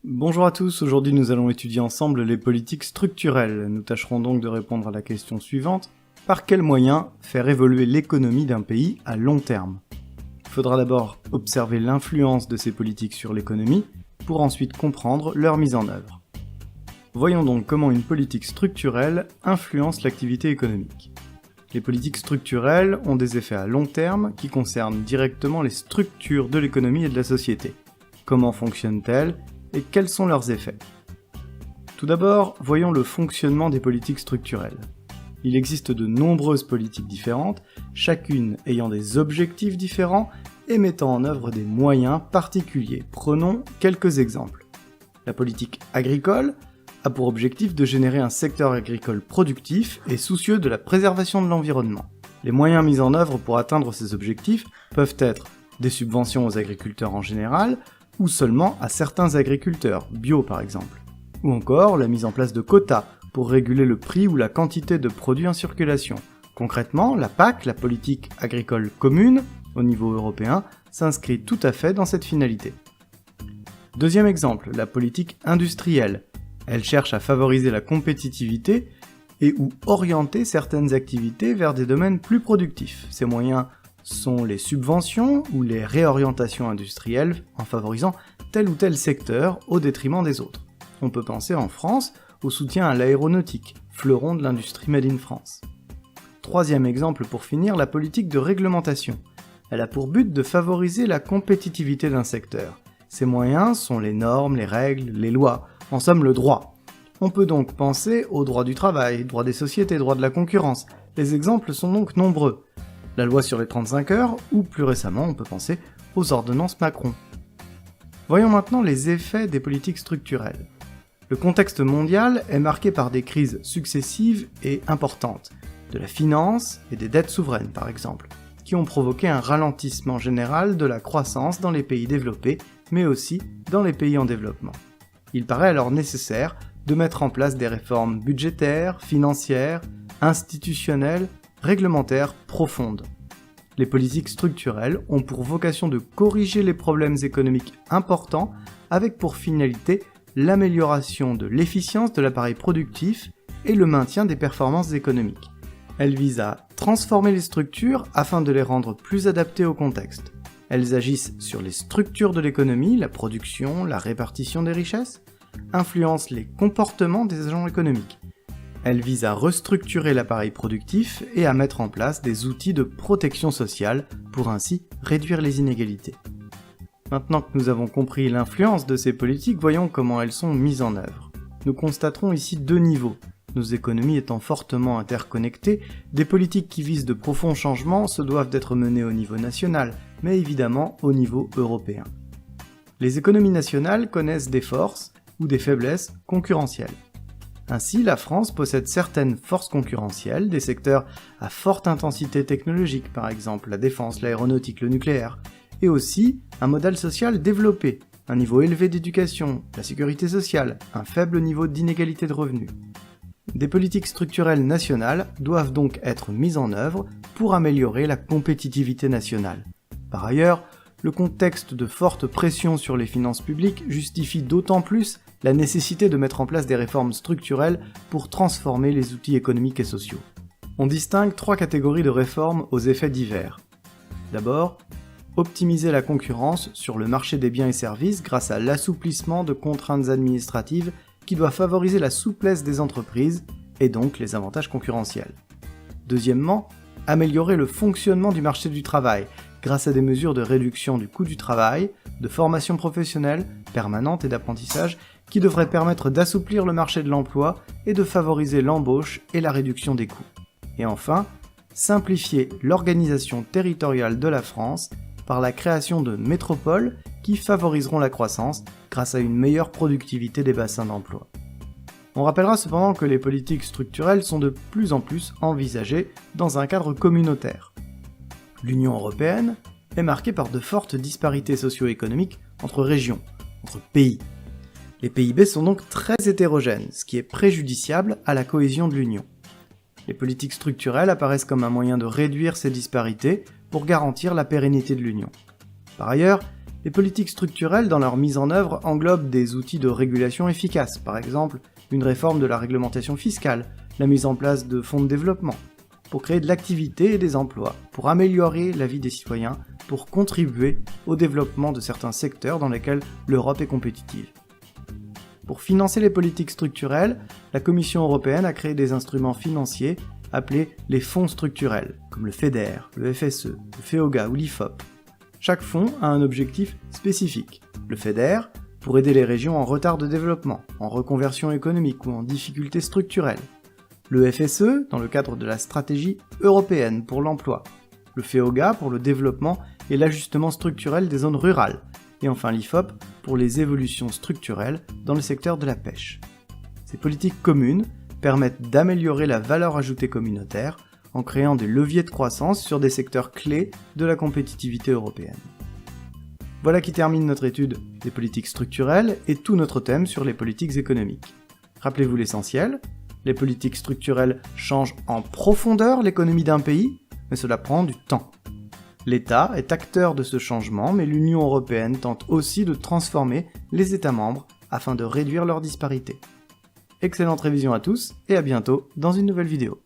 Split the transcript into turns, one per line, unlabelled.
Bonjour à tous, aujourd'hui nous allons étudier ensemble les politiques structurelles. Nous tâcherons donc de répondre à la question suivante. Par quels moyens faire évoluer l'économie d'un pays à long terme ? Il faudra d'abord observer l'influence de ces politiques sur l'économie, pour ensuite comprendre leur mise en œuvre. Voyons donc comment une politique structurelle influence l'activité économique. Les politiques structurelles ont des effets à long terme qui concernent directement les structures de l'économie et de la société. Comment fonctionnent-elles et quels sont leurs effets ? Tout d'abord, voyons le fonctionnement des politiques structurelles. Il existe de nombreuses politiques différentes, chacune ayant des objectifs différents et mettant en œuvre des moyens particuliers. Prenons quelques exemples. La politique agricole a pour objectif de générer un secteur agricole productif et soucieux de la préservation de l'environnement. Les moyens mis en œuvre pour atteindre ces objectifs peuvent être des subventions aux agriculteurs en général, ou seulement à certains agriculteurs, bio par exemple. Ou encore la mise en place de quotas pour réguler le prix ou la quantité de produits en circulation. Concrètement, la PAC, la politique agricole commune, au niveau européen, s'inscrit tout à fait dans cette finalité. Deuxième exemple, la politique industrielle. Elle cherche à favoriser la compétitivité et ou orienter certaines activités vers des domaines plus productifs. Ces moyens sont les subventions ou les réorientations industrielles en favorisant tel ou tel secteur au détriment des autres. On peut penser en France au soutien à l'aéronautique, fleuron de l'industrie Made in France. Troisième exemple pour finir, la politique de réglementation. Elle a pour but de favoriser la compétitivité d'un secteur. Ses moyens sont les normes, les règles, les lois, en somme le droit. On peut donc penser au droit du travail, droit des sociétés, droit de la concurrence. Les exemples sont donc nombreux. La loi sur les 35 heures, ou plus récemment on peut penser aux ordonnances Macron. Voyons maintenant les effets des politiques structurelles. Le contexte mondial est marqué par des crises successives et importantes, de la finance et des dettes souveraines par exemple, qui ont provoqué un ralentissement général de la croissance dans les pays développés, mais aussi dans les pays en développement. Il paraît alors nécessaire de mettre en place des réformes budgétaires, financières, institutionnelles, réglementaires profondes. Les politiques structurelles ont pour vocation de corriger les problèmes économiques importants avec pour finalité l'amélioration de l'efficience de l'appareil productif et le maintien des performances économiques. Elles visent à transformer les structures afin de les rendre plus adaptées au contexte. Elles agissent sur les structures de l'économie, la production, la répartition des richesses, influencent les comportements des agents économiques. Elles visent à restructurer l'appareil productif et à mettre en place des outils de protection sociale pour ainsi réduire les inégalités. Maintenant que nous avons compris l'influence de ces politiques, voyons comment elles sont mises en œuvre. Nous constaterons ici deux niveaux. Nos économies étant fortement interconnectées, des politiques qui visent de profonds changements se doivent d'être menées au niveau national, mais évidemment au niveau européen. Les économies nationales connaissent des forces ou des faiblesses concurrentielles. Ainsi, la France possède certaines forces concurrentielles, des secteurs à forte intensité technologique, par exemple la défense, l'aéronautique, le nucléaire, et aussi un modèle social développé, un niveau élevé d'éducation, la sécurité sociale, un faible niveau d'inégalité de revenus. Des politiques structurelles nationales doivent donc être mises en œuvre pour améliorer la compétitivité nationale. Par ailleurs, le contexte de forte pression sur les finances publiques justifie d'autant plus la nécessité de mettre en place des réformes structurelles pour transformer les outils économiques et sociaux. On distingue trois catégories de réformes aux effets divers. D'abord, optimiser la concurrence sur le marché des biens et services grâce à l'assouplissement de contraintes administratives qui doit favoriser la souplesse des entreprises et donc les avantages concurrentiels. Deuxièmement, améliorer le fonctionnement du marché du travail grâce à des mesures de réduction du coût du travail, de formation professionnelle, permanente et d'apprentissage qui devraient permettre d'assouplir le marché de l'emploi et de favoriser l'embauche et la réduction des coûts. Et enfin, simplifier l'organisation territoriale de la France par la création de métropoles qui favoriseront la croissance grâce à une meilleure productivité des bassins d'emploi. On rappellera cependant que les politiques structurelles sont de plus en plus envisagées dans un cadre communautaire. L'Union européenne est marquée par de fortes disparités socio-économiques entre régions, entre pays. Les PIB sont donc très hétérogènes, ce qui est préjudiciable à la cohésion de l'Union. Les politiques structurelles apparaissent comme un moyen de réduire ces disparités pour garantir la pérennité de l'Union. Par ailleurs, Les politiques structurelles, dans leur mise en œuvre, englobent des outils de régulation efficaces, par exemple une réforme de la réglementation fiscale, la mise en place de fonds de développement, pour créer de l'activité et des emplois, pour améliorer la vie des citoyens, pour contribuer au développement de certains secteurs dans lesquels l'Europe est compétitive. Pour financer les politiques structurelles, la Commission européenne a créé des instruments financiers appelés les fonds structurels, comme le FEDER, le FSE, le FEOGA ou l'IFOP. Chaque fonds a un objectif spécifique. Le FEDER, pour aider les régions en retard de développement, en reconversion économique ou en difficultés structurelles. Le FSE, dans le cadre de la stratégie européenne pour l'emploi. Le FEOGA, pour le développement et l'ajustement structurel des zones rurales. Et enfin l'IFOP, pour les évolutions structurelles dans le secteur de la pêche. Ces politiques communes permettent d'améliorer la valeur ajoutée communautaire en créant des leviers de croissance sur des secteurs clés de la compétitivité européenne. Voilà qui termine notre étude des politiques structurelles et tout notre thème sur les politiques économiques. Rappelez-vous l'essentiel, les politiques structurelles changent en profondeur l'économie d'un pays, mais cela prend du temps. L'État est acteur de ce changement, mais l'Union européenne tente aussi de transformer les États membres afin de réduire leurs disparités. Excellente révision à tous et à bientôt dans une nouvelle vidéo.